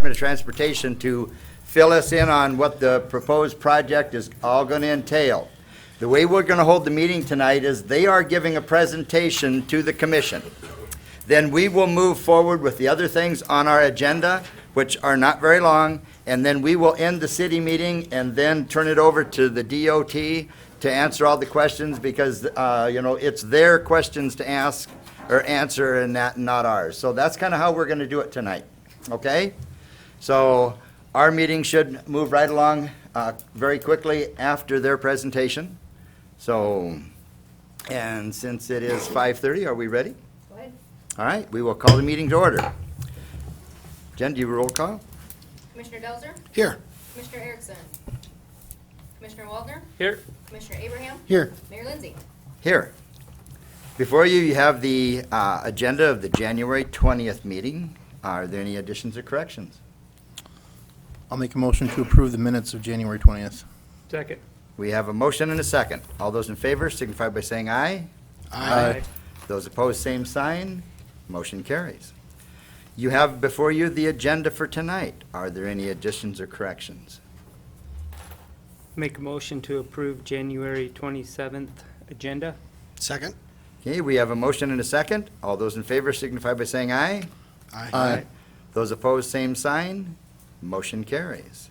Department of Transportation to fill us in on what the proposed project is all going to entail. The way we're going to hold the meeting tonight is they are giving a presentation to the commission. Then we will move forward with the other things on our agenda, which are not very long, and then we will end the city meeting and then turn it over to the DOT to answer all the questions because, it's their questions to ask or answer and that, not ours. So that's kind of how we're going to do it tonight, okay? So our meeting should move right along very quickly after their presentation. So, and since it is 5:30, are we ready? Go ahead. All right, we will call the meeting to order. Jen, do you roll call? Commissioner Delzer? Here. Commissioner Erickson? Commissioner Waldner? Here. Commissioner Abraham? Here. Mayor Lindsay? Here. Before you, you have the agenda of the January 20th meeting. Are there any additions or corrections? I'll make a motion to approve the minutes of January 20th. Second. We have a motion and a second. All those in favor signify by saying aye. Those opposed, same sign. Motion carries. You have before you the agenda for tonight. Are there any additions or corrections? Make a motion to approve January 27th agenda. Second. Okay, we have a motion and a second. All those in favor signify by saying aye. Those opposed, same sign. Motion carries.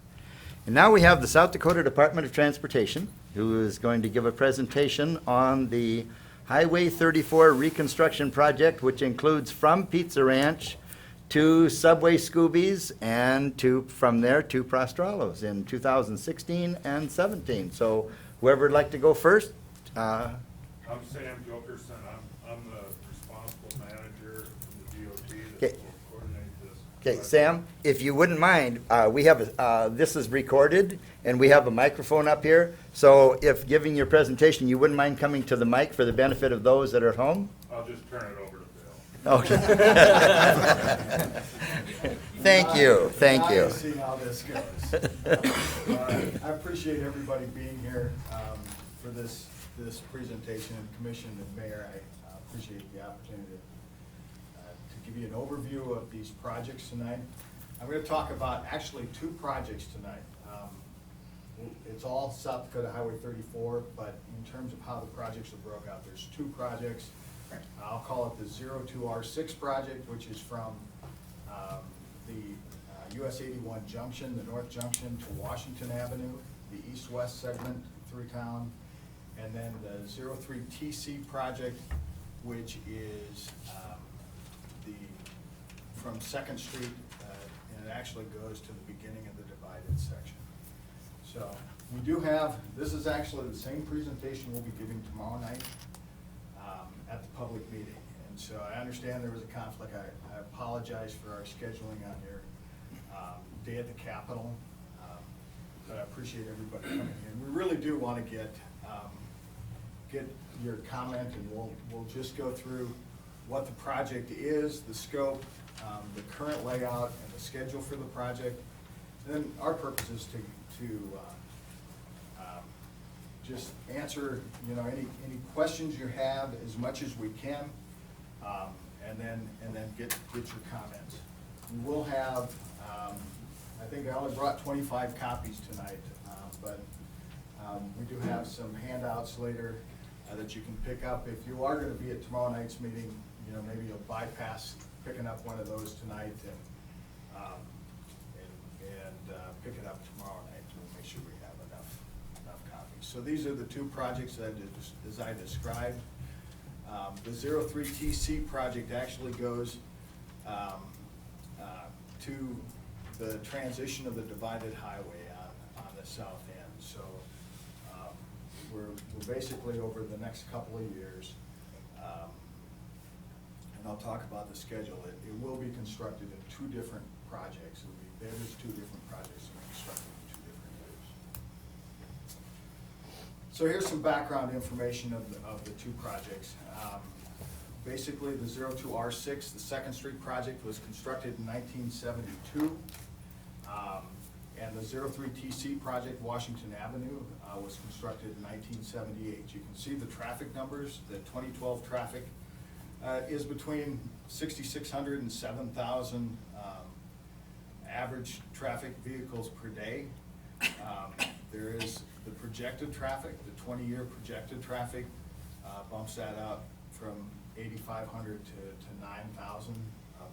And now we have the South Dakota Department of Transportation, who is going to give a presentation on the Highway 34 reconstruction project, which includes from Pizza Ranch to Subway Scoobies and from there to Prostralos in 2016 and 17. So whoever would like to go first? I'm Sam Jokerson. I'm the responsible manager in the DOT that Okay. will coordinate this. Okay, Sam, if you wouldn't mind, we have, this is recorded, and we have a microphone up here. So if giving your presentation, you wouldn't mind coming to the mic for the benefit of those that are at home? I'll just turn it over to Bill. Okay. Thank you, thank you. Now see how this goes. I appreciate everybody being here for this presentation, and Commission and Mayor, I appreciate the opportunity to give you an overview of these projects tonight. I'm going to talk about actually two projects tonight. It's all South Dakota Highway 34, but in terms of how the projects are broke out, there's two projects. I'll call it the 02R6 project, which is from the US 81 junction, the north junction to Washington Avenue, the east-west segment through town. And then the 03TC project, which is from 2nd Street, and it actually goes to the beginning of the divided section. So we do have, this is actually the same presentation we'll be giving tomorrow night at the public meeting. And so I understand there was a conflict. I apologize for our scheduling on your day at the Capitol, but I appreciate everybody coming here. And we really do want to get your comment, and we'll just go through what the project is, the scope, the current layout, and the schedule for the project. And then our purpose is to just answer, any questions you have as much as we can, and then get your comments. We will have, I think I only brought 25 copies tonight, but we do have some handouts later that you can pick up. If you are going to be at tomorrow night's meeting, maybe you'll bypass picking up one of those tonight and pick it up tomorrow night. We'll make sure we have enough copies. So these are the two projects as I described. The 03TC project actually goes to the transition of the divided highway on the south end. So we're basically over the next couple of years, and I'll talk about the schedule. It will be constructed in two different projects. There's two different projects that are constructed in 2 different years. So here's some background information of the two projects. Basically, the 02R6, the 2nd Street project, was constructed in 1972. And the 03TC project, Washington Avenue, was constructed in 1978. You can see the traffic numbers. The 2012 traffic is between 6,600 and 7,000 average traffic vehicles per day. There is the projected traffic, the 20-year projected traffic bumps that up from 8,500 to 9,000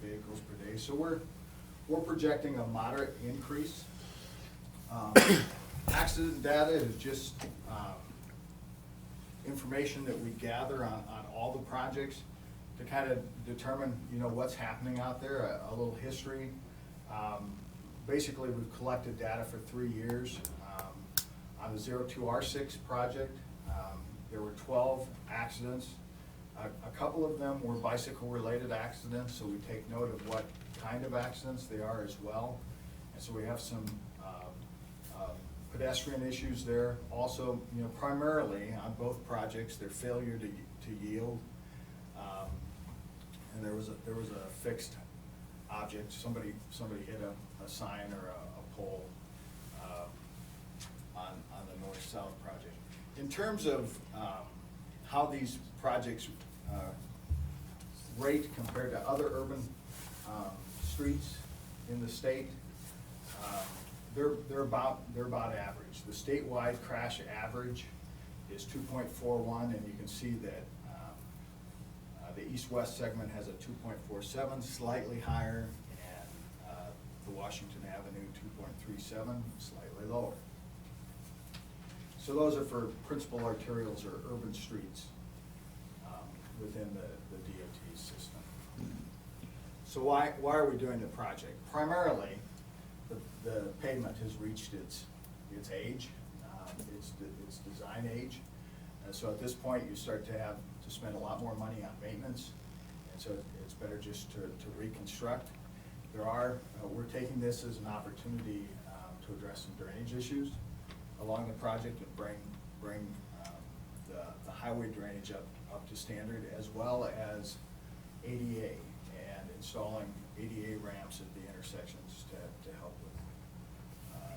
vehicles per day. So we're projecting a moderate increase. Accident data is just information that we gather on all the projects to kind of determine, you know, what's happening out there, a little history. Basically, we've collected data for 3 years. On the 02R6 project, there were 12 accidents. A couple of them were bicycle-related accidents, so we take note of what kind of accidents they are as well. And so we have some pedestrian issues there. Also, you know, primarily on both projects, their failure to yield. And there was a fixed object. Somebody hit a sign or a pole on the north-south project. In terms of how these projects rate compared to other urban streets in the state, they're about average. The statewide crash average is 2.41, and you can see that the east-west segment has a 2.47, slightly higher, and the Washington Avenue 2.37, slightly lower. So those are for principal arterials or urban streets within the DOT system. So why are we doing the project? Primarily, the pavement has reached its age, its design age. And so at this point, you start to have to spend a lot more money on maintenance, and so it's better just to reconstruct. We're taking this as an opportunity to address some drainage issues along the project and bring the highway drainage up to standard, as well as ADA and installing ADA ramps at the intersections to help with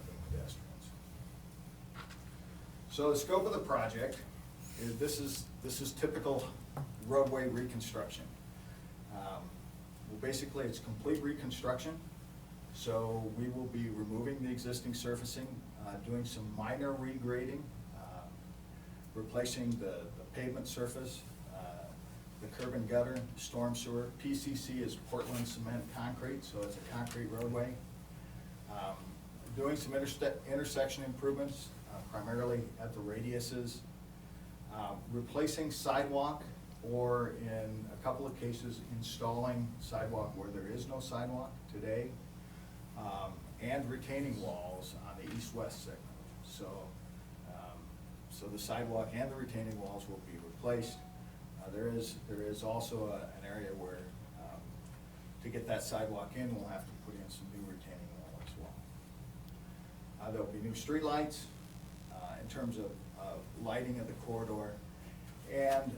the pedestrians. So the scope of the project is this is typical roadway reconstruction. Well, basically, it's complete reconstruction. So we will be removing the existing surfacing, doing some minor regrading, replacing the pavement surface, the curb and gutter, storm sewer. PCC is Portland cement concrete, so it's a concrete roadway. Doing some intersection improvements, primarily at the radiuses. Replacing sidewalk, or in a couple of cases, installing sidewalk where there is no sidewalk today, and retaining walls on the east-west segment. So, so the sidewalk and the retaining walls will be replaced. There is also an area where, to get that sidewalk in, we'll have to put in some new retaining wall as well. There'll be new streetlights in terms of lighting of the corridor, and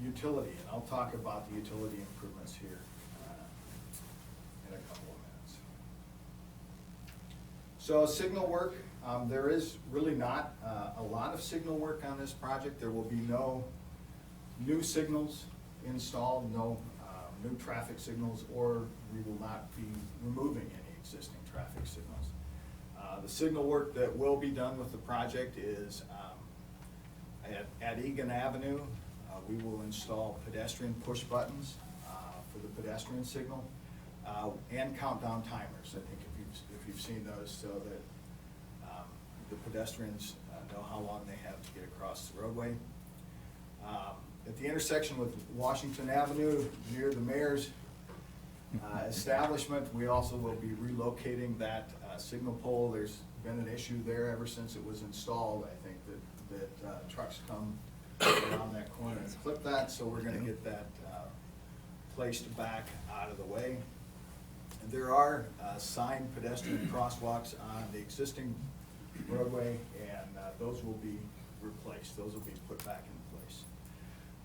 utility. And I'll talk about the utility improvements here in a couple of minutes. So signal work, there is really not a lot of signal work on this project. There will be no new signals installed, no new traffic signals, or we will not be removing any existing traffic signals. The signal work that will be done with the project is at Egan Avenue. We will install pedestrian push buttons for the pedestrian signal and countdown timers. I think if you've seen those, so that the pedestrians know how long they have to get across the roadway. At the intersection with Washington Avenue, near the mayor's establishment, we also will be relocating that signal pole. There's been an issue there ever since it was installed. I think that trucks come around that corner and clip that, so we're gonna get that placed back out of the way. And there are signed pedestrian crosswalks on the existing roadway, and those will be replaced. Those will be put back in place.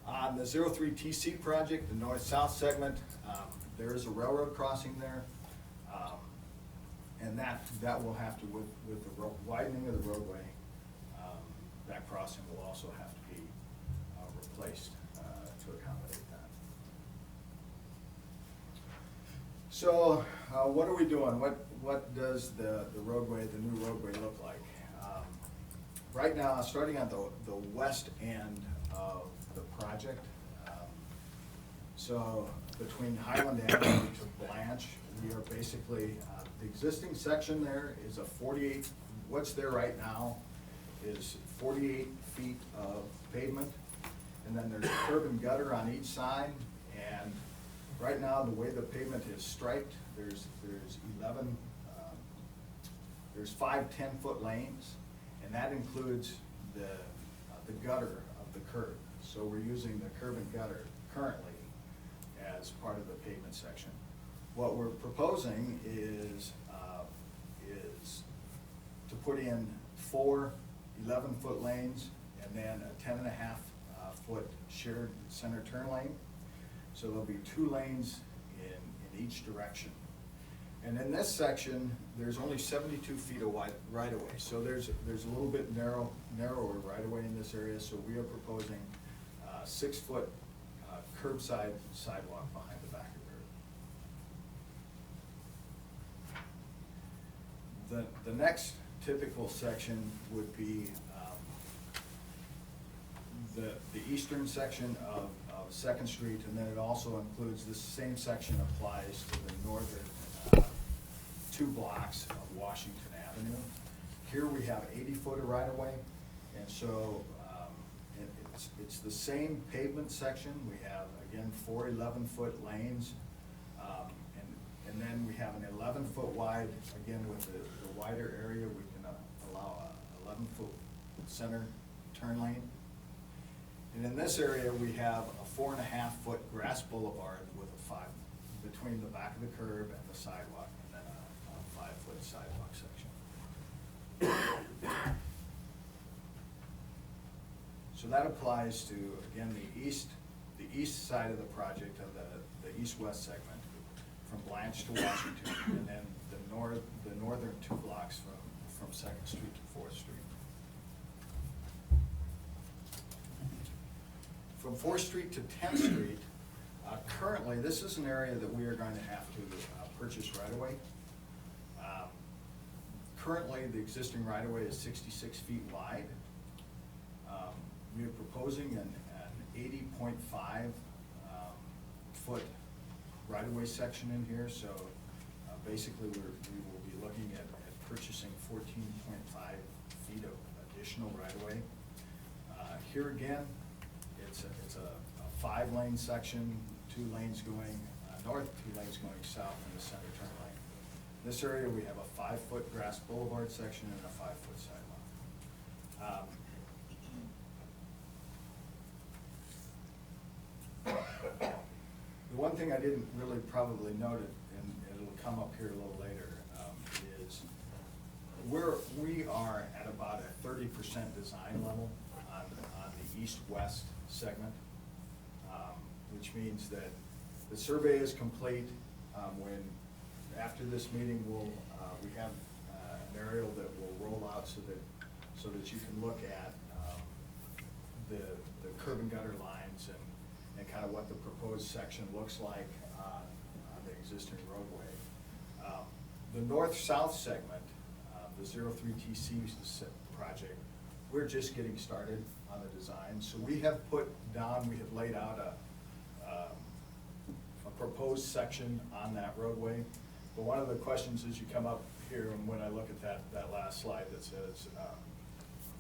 On the 03 TC project, the north-south segment, there is a railroad crossing there, and that will have to, with the widening of the roadway, that crossing will also have to be replaced to accommodate that. So, what are we doing? What does the roadway, the new roadway look like? Right now, starting on the west end of the project, so between Highland Avenue to Blanche, we are basically, the existing section there is a 48, what's there right now is 48 feet of pavement, and then there's a curb and gutter on each side, and right now, the way the pavement is striped, there's 11, there's 5 10-foot lanes, and that includes the gutter of the curb. So we're using the curb and gutter currently as part of the pavement section. What we're proposing is to put in 4 11-foot lanes and then a 10.5-foot shared center turn lane. So there'll be 2 lanes in each direction. And in this section, there's only 72 feet of right-of-way. So there's a little bit narrower right-of-way in this area, so we are proposing 6-foot curbside sidewalk behind the back of the curb. The next typical section would be the eastern section of Second Street, and then it also includes, this same section applies to the northern 2 blocks of Washington Avenue. Here we have 80 foot of right-of-way, and so it's the same pavement section. We have, again, 4 11-foot lanes, and then we have an 11-foot wide, again, with the wider area, we can allow a 11-foot center turn lane. And in this area, we have a 4.5-foot grass boulevard with a 5, between the back of the curb and the sidewalk, and then a 5-foot sidewalk section. So that applies to, again, the east side of the project of the east-west segment, from Blanche to Washington, and then the northern 2 blocks from Second Street to 4th Street. From 4th Street to 10th Street, currently, this is an area that we are going to have to purchase right-of-way. Currently, the existing right-of-way is 66 feet wide. We are proposing an 80.5 foot right-of-way section in here, so basically we will be looking at purchasing 14.5 feet of additional right-of-way. Here again, it's a 5-lane section, 2 lanes going north, 2 lanes going south, and the center turn lane. In this area, we have a 5-foot grass boulevard section and a 5-foot sidewalk. The one thing I didn't really probably note it, and it'll come up here a little later, is we are at about a 30% design level on the east-west segment, which means that the survey is complete. When, after this meeting, we have an aerial that will roll out so that you can look at the curb and gutter lines and kind of what the proposed section looks like on the existing roadway. The north-south segment, the 03TC project, we're just getting started on the design. So we have laid out a proposed section on that roadway. But one of the questions as you come up here, and when I look at that last slide that says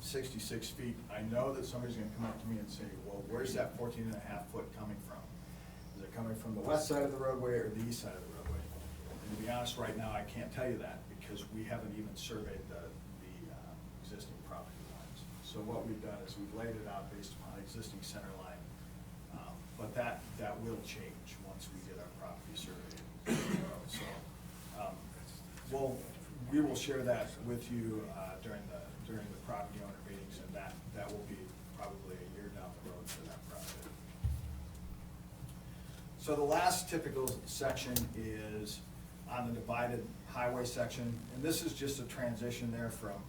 66 feet, I know that somebody's gonna come up to me and say, well, where's that 14.5 foot coming from? Is it coming from the west side of the roadway or the east side of the roadway? And to be honest, right now, I can't tell you that because we haven't even surveyed the existing property lines. So what we've done is we've laid it out based upon existing center line. But that will change once we get our property surveyed. So we will share that with you during the property owner meetings, and that will be probably a year down the road for that project. So the last typical section is on the divided highway section, and this is just a transition there from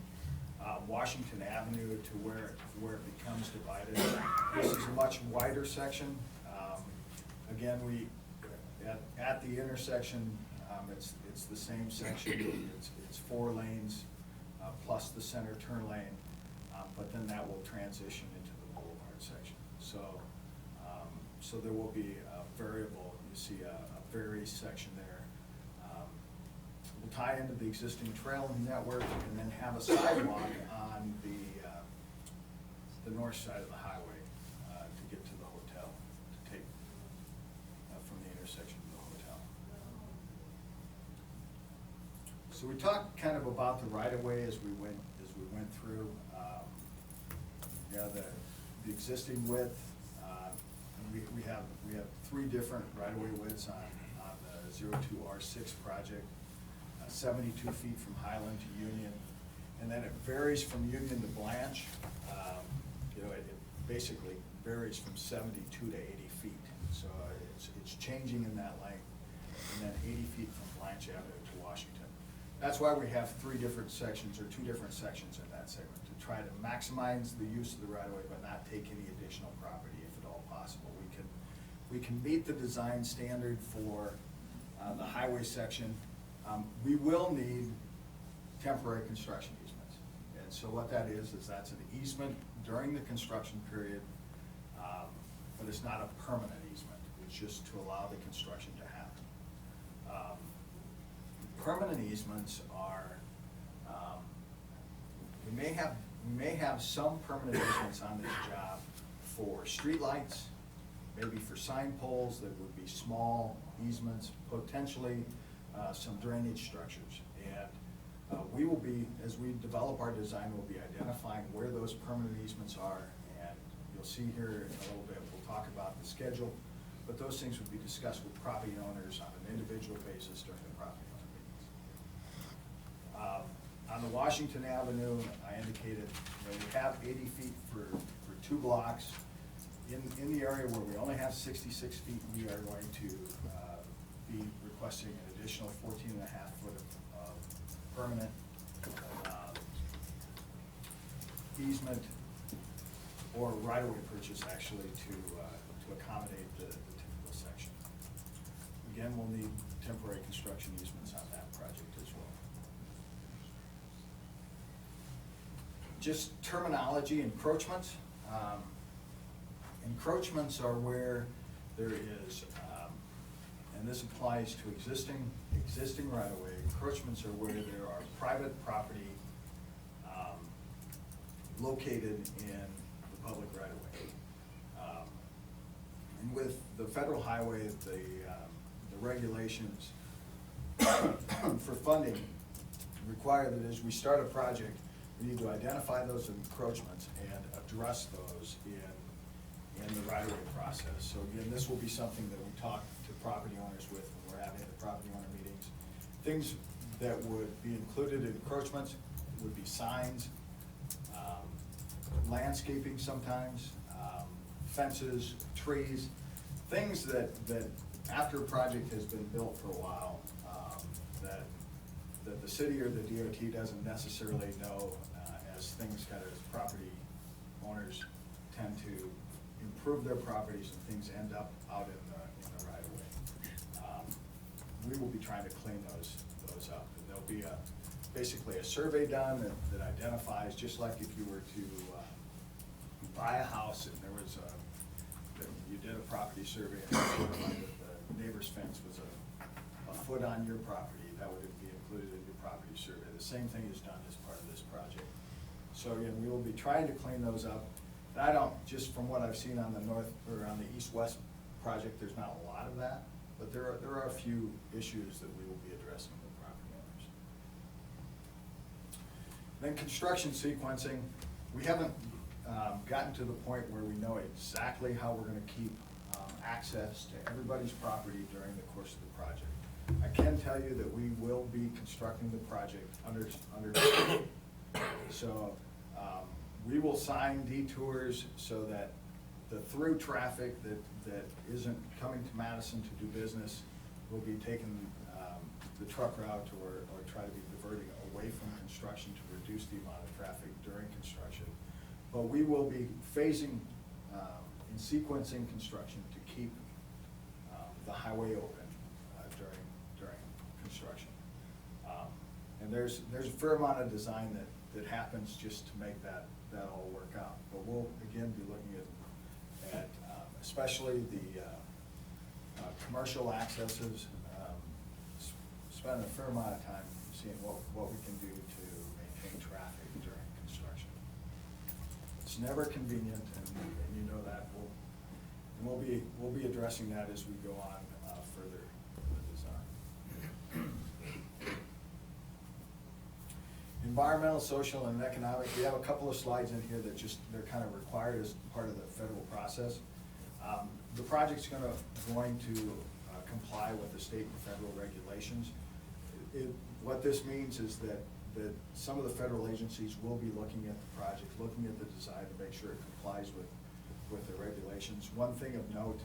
Washington Avenue to where it becomes divided. This is a much wider section. Again, at the intersection It's the same section, it's 4 lanes, plus the center turn lane, but then that will transition into the boulevard section. So, so there will be a variable, you see a vary section there. We'll tie into the existing trail network and then have a sidewalk on the north side of the highway to get to the hotel, to take from the intersection to the hotel. So we talked kind of about the right-of-way as we went through. Yeah, the existing width, and we have 3 different right-of-way widths on the 02R6 project. 72 feet from Highland to Union, and then it varies from Union to Blanche. You know, it basically varies from 72 to 80 feet. So it's changing in that length, and then 80 feet from Blanche Avenue to Washington. That's why we have 3 different sections, or 2 different sections in that segment, to try to maximize the use of the right-of-way, but not take any additional property if at all possible. We can meet the design standard for the highway section. We will need temporary construction easements. And so what that is that's an easement during the construction period, but it's not a permanent easement. It's just to allow the construction to happen. Permanent easements are, we may have some permanent easements on this job for streetlights, maybe for sign poles that would be small easements, potentially some drainage structures. And we will be, as we develop our design, we'll be identifying where those permanent easements are. And you'll see here in a little bit, we'll talk about the schedule, but those things would be discussed with property owners on an individual basis during the property owner meetings. On the Washington Avenue, I indicated, we have 80 feet for 2 blocks. In the area where we only have 66 feet, we are going to be requesting an additional 14.5 foot of permanent easement or right-of-way purchase, actually, to accommodate the typical section. Again, we'll need temporary construction easements on that project as well. Just terminology, encroachments. Encroachments are where there is, and this applies to existing right-of-way, encroachments are where there are private property located in the public right-of-way. And with the federal highway, the regulations for funding require that as we start a project, we need to identify those encroachments and address those in the right-of-way process. So again, this will be something that we talk to property owners with when we're having the property owner meetings. Things that would be included in encroachments would be signs, landscaping sometimes, fences, trees, things that after a project has been built for a while, that the city or the DOT doesn't necessarily know, as things kind of, as property owners tend to improve their properties and things end up out in the right of way. We will be trying to clean those up. And there'll be basically a survey done that identifies, just like if you were to buy a house and there was you did a property survey and the neighbor's fence was a foot on your property, that would be included in your property survey. The same thing is done as part of this project. So again, we will be trying to clean those up. And I don't, just from what I've seen on the north, or on the east-west project, there's not a lot of that, but there are a few issues that we will be addressing with property owners. Then construction sequencing, we haven't gotten to the point where we know exactly how we're going to keep access to everybody's property during the course of the project. I can tell you that we will be constructing the project under so we will sign detours so that the through traffic that isn't coming to Madison to do business will be taking the truck route or try to be diverting away from construction to reduce the amount of traffic during construction. But we will be phasing and sequencing construction to keep the highway open during there's a fair amount of design that happens just to make that all work out. But we'll, again, be looking at especially the commercial accesses, spend a fair amount of time seeing what we can do to maintain traffic during construction. It's never convenient, and you know that. We'll be addressing that as we go on further in the design. Environmental, social, and economic, we have a couple of slides in here that they're kind of required as part of the federal process. The project's going to comply with the state and federal regulations. What this means is that some of the federal agencies will be looking at the project, looking at the design to make sure it complies with the regulations. One thing of note,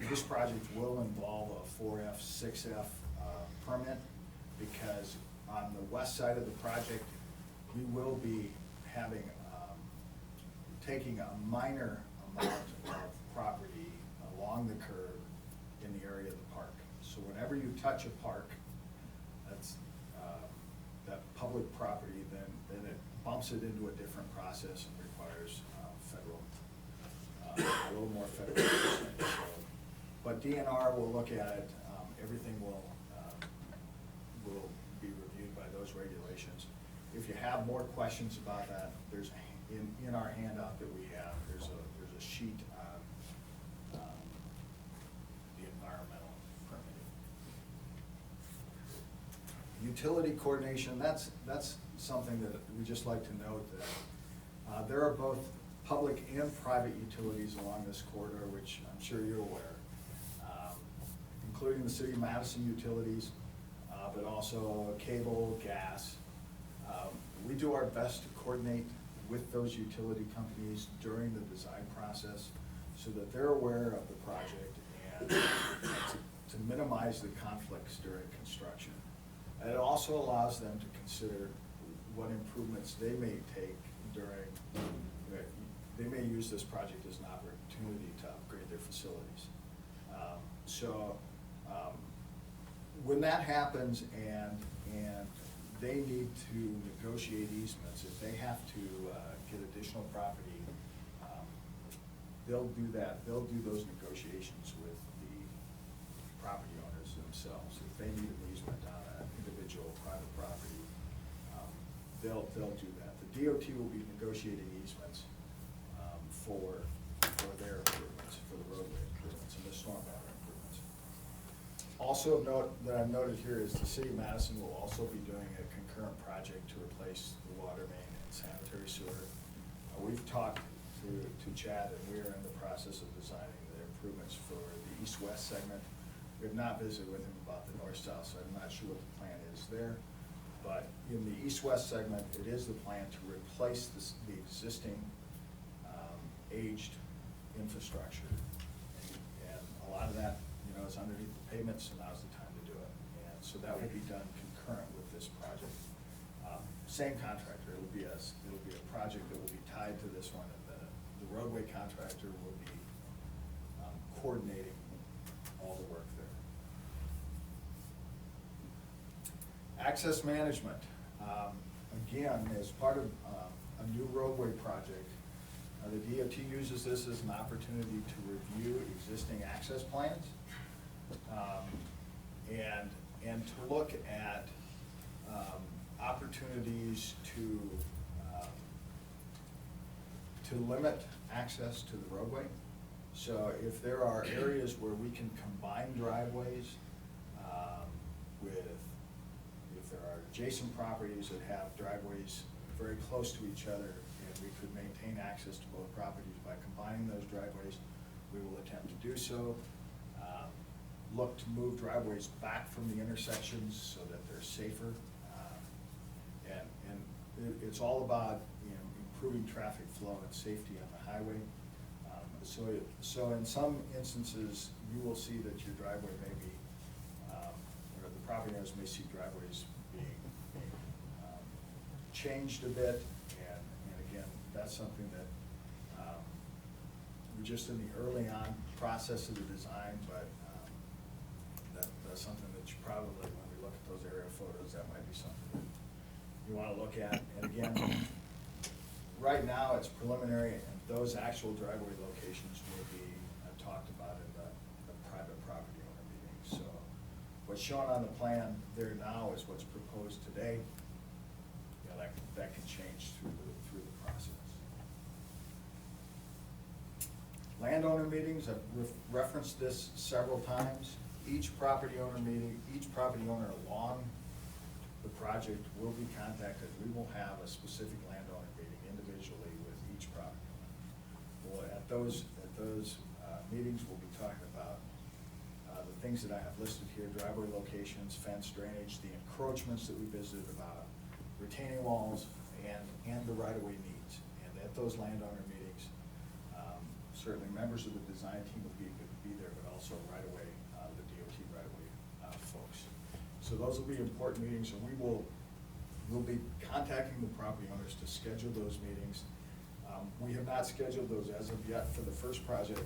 this project will involve a 4F, 6F permit, because on the west side of the project, we will be having, taking a minor amount of property along the curb in the area of the park. So whenever you touch a park, that's that public property, then it bumps it into a different process and requires federal, a little more federal oversight. So, but DNR will look at it. Everything will be reviewed by those regulations. If you have more questions about that, there's in our handout that we have, there's a sheet on the environmental permitting. Utility coordination, that's something that we just like to note that there are both public and private utilities along this corridor, which I'm sure you're aware, including the City of Madison utilities, but also cable, gas. We do our best to coordinate with those utility companies during the design process so that they're aware of the project and to minimize the conflicts during construction. And it also allows them to consider what improvements they may take during, they may use this project as an opportunity to upgrade their facilities. When that happens and they need to negotiate easements, if they have to get additional property, they'll do that. They'll do those negotiations with the property owners themselves. If they need an easement on an individual private property, they'll do that. The DOT will be negotiating easements for their improvements, for the roadway improvements and the stormwater improvements. Also of note that I've noted here is the City of Madison will also be doing a concurrent project to replace the water main and sanitary sewer. We've talked to Chad, and we are in the process of designing the improvements for the east-west segment. We have not visited with him about the north-south, so I'm not sure what the plan is there. But in the east-west segment, it is the plan to replace the existing aged infrastructure. And a lot of that, is underneath the pavement, so now's the time to do it. And so that will be done concurrent with this project. Same contractor, it'll be a project that will be tied to this one, and the roadway contractor will be coordinating all the work there. Access management. Again, as part of a new roadway project, the DOT uses this as an opportunity to review existing access plans and to look at opportunities to limit access to the roadway. So if there are areas where we can combine driveways if there are adjacent properties that have driveways very close to each other, and we could maintain access to both properties by combining those driveways, we will attempt to do so. Look to move driveways back from the intersections so that they're safer. And it's all about improving traffic flow and safety on the highway. So in some instances, you will see that your driveway may be, or the property owners may see driveways being changed a bit, and again, that's something that we're just in the early on process of the design, but that's something that you probably, when we look at those area photos, that might be something that you want to look at. And again, right now, it's preliminary, and those actual driveway locations will be talked about in the private property owner meeting. So what's shown on the plan there now is what's proposed today. You know, that can change through the process. Landowner meetings, I've referenced this several times. Each property owner meeting, each property owner along the project will be contacted. We will have a specific landowner meeting individually with each property owner. Well, at those meetings, we'll be talking about the things that I have listed here: driveway locations, fence, drainage, the encroachments that we visited about, retaining walls, and the right-of-way needs. And at those landowner meetings, certainly members of the design team will be there, but also right-of-way, the DOT right-of-way folks. So those will be important meetings, and we'll be contacting the property owners to schedule those meetings. We have not scheduled those as of yet for the first project,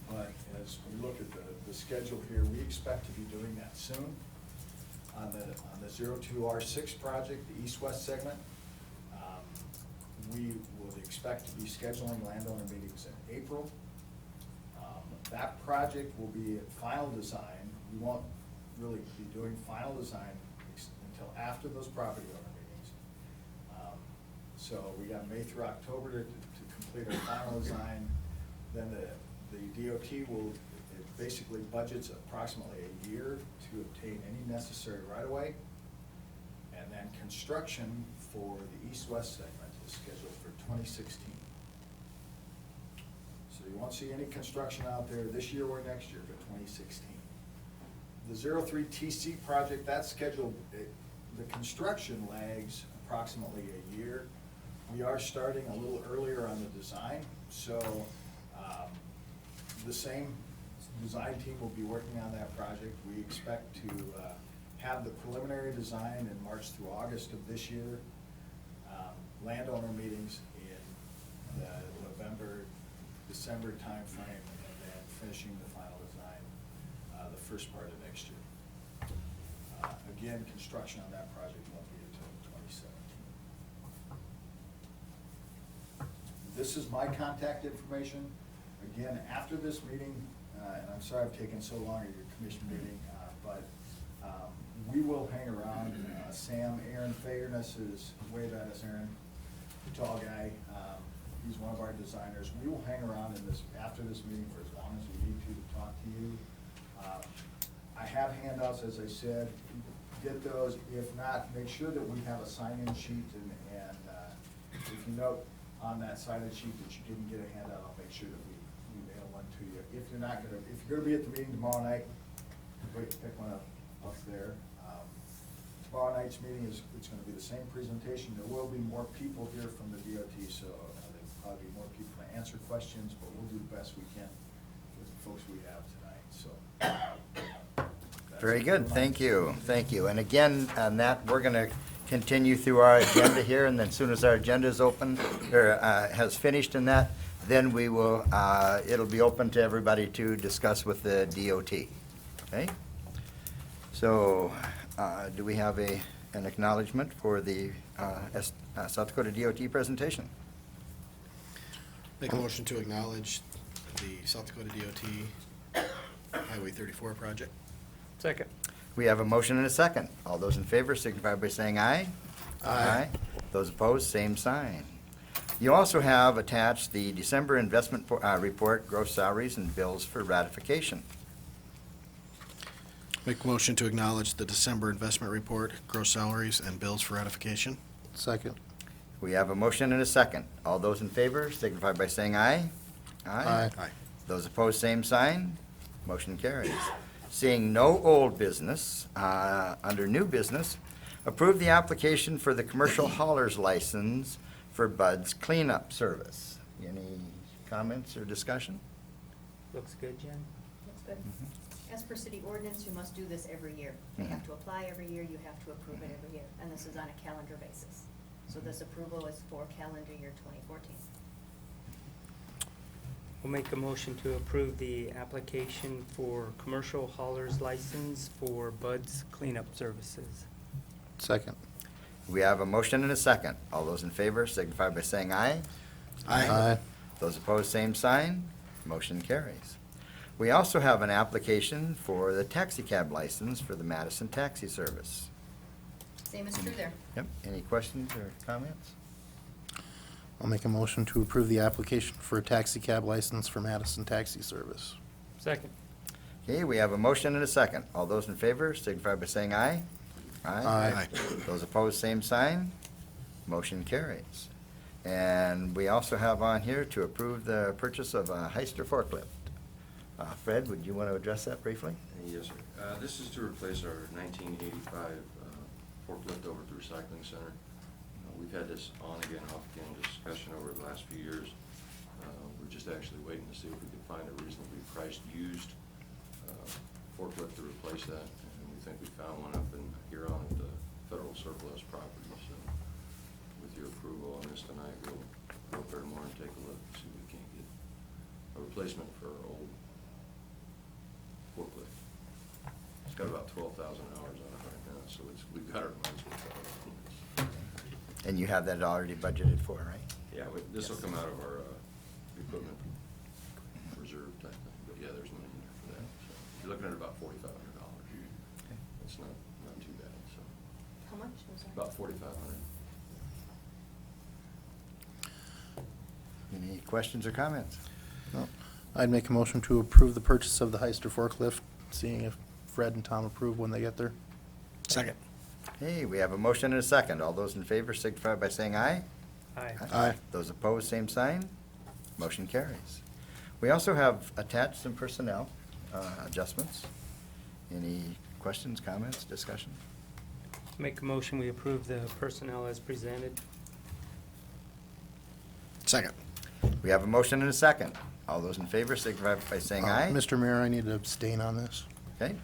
but as we look at the schedule here, we expect to be doing that soon. On the 02R6 project, the east-west segment, we would expect to be scheduling landowner meetings in April. That project will be at final design. We won't really be doing final design until after those property owner meetings. So we got May through October to complete our final design. Then the DOT will, it basically budgets approximately a year to obtain any necessary right-of-way. And then construction for the east-west segment is scheduled for 2016. So you won't see any construction out there this year or next year, but 2016. The 03 TC project, that's scheduled, the construction lags approximately a year. We are starting a little earlier on the design, so the same design team will be working on that project. We expect to have the preliminary design in March through August of this year. Landowner meetings in the November, December timeframe, and then finishing the final design the first part of next year. Again, construction on that project won't be until 2017. This is my contact information. Again, after this meeting, and I'm sorry I've taken so long at your commission meeting, but we will hang around. Sam, Aaron Fairness is, wave at us, Aaron, tall guy. He's one of our designers. We will hang around after this meeting for as long as we need to talk to you. I have handouts, as I said. Get those. If not, make sure that we have a sign-in sheet, and if you note on that sign-in sheet that you didn't get a handout, I'll make sure that we mail one to you. If you're gonna be at the meeting tomorrow night, pick one up there. Tomorrow night's meeting it's gonna be the same presentation. There will be more people here from the DOT, so there'll probably be more people to answer questions, but we'll do the best we can with the folks we have tonight, so. Very good, thank you, thank you. And again, on that, we're gonna continue through our agenda here, and then as soon as our agenda is open, or has finished in that, then we will, it'll be open to everybody to discuss with the DOT, okay? So, do we have an acknowledgement for the South Dakota DOT presentation? Make a motion to acknowledge the South Dakota DOT Highway 34 project. Second. We have a motion and a second. All those in favor signify by saying aye. Aye. Those opposed, same sign. You also have attached the December investment report, gross salaries and bills for ratification. Make a motion to acknowledge the December investment report, gross salaries, and bills for ratification. Second. We have a motion and a second. All those in favor signify by saying aye. Aye. Those opposed, same sign. Motion carries. Seeing no old business, under new business, approve the application for the commercial hauler's license for Bud's Cleanup Service. Any comments or discussion? Looks good, Jen? Looks good. As per city ordinance, you must do this every year. You have to apply every year, you have to approve it every year, and this is on a calendar basis. So this approval is for calendar year 2014. We'll make a motion to approve the application for commercial hauler's license for Bud's Cleanup Services. Second. We have a motion and a second. All those in favor signify by saying aye. Aye. Those opposed, same sign. Motion carries. We also have an application for the taxi cab license for the Madison Taxi Service. Same is true there. Yep, any questions or comments? I'll make a motion to approve the application for a taxi cab license for Madison Taxi Service. Second. Okay, we have a motion and a second. All those in favor signify by saying aye. Aye. Those opposed, same sign. Motion carries. And we also have on here to approve the purchase of a Heister forklift. Fred, would you want to address that briefly? Yes, sir. This is to replace our 1985 forklift over at the recycling center. We've had this on again, off again discussion over the last few years. We're just actually waiting to see if we can find a reasonably priced used forklift to replace that. And we think we found one up in Huron at the federal surplus property. So with your approval on this tonight, we'll go up there tomorrow and take a look, see if we can't get a replacement for our old forklift. It's got about 12,000 hours on it right now, so we've got our money's worth out of it. And you have that already budgeted for, right? Yeah, this will come out of our equipment reserve type thing, but yeah, there's money in there for that. So you're looking at about $4,500. It's not too bad, so How much? I'm sorry. about 4,500. Any questions or comments? No. I'd make a motion to approve the purchase of the Heister forklift, seeing if Fred and Tom approve when they get there. Second. Hey, we have a motion and a second. All those in favor signify by saying aye. Aye. Aye. Those opposed, same sign. Motion carries. We also have attached some personnel adjustments. Any questions, comments, discussion? Make a motion, we approve the personnel as presented. Second. We have a motion and a second. All those in favor signify by saying aye. Mr. Mayor, I need to abstain on this. Okay.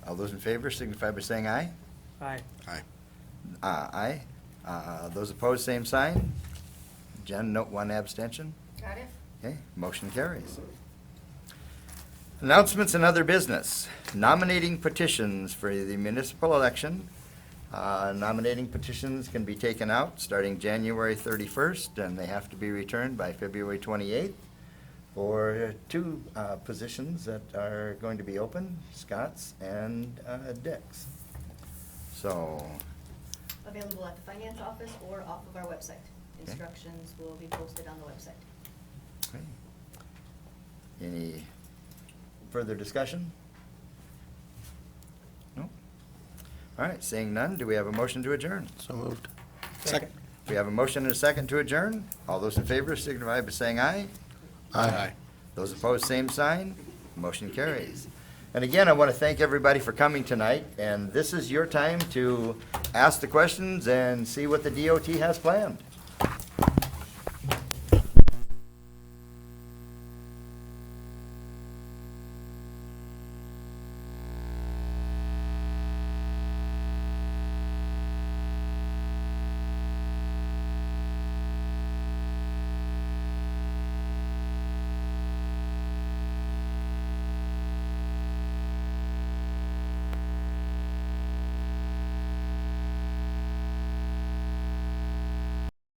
All those in favor signify by saying aye. Aye. Aye. Aye. Those opposed, same sign. Jen, note one abstention. Got it? Okay, motion carries. Announcements and other business. Nominating petitions for the municipal election. Nominating petitions can be taken out starting January 31st, and they have to be returned by February 28th for two positions that are going to be open, Scott's and Dick's. So, Available at the finance office or off of our website. Okay. Instructions will be posted on the website. okay. Any further discussion? No? All right, seeing none, do we have a motion to adjourn? So moved. Second. We have a motion and a second to adjourn. All those in favor signify by saying aye. Aye. Those opposed, same sign. Motion carries. And again, I want to thank everybody for coming tonight, and this is your time to ask the questions and see what the DOT has planned.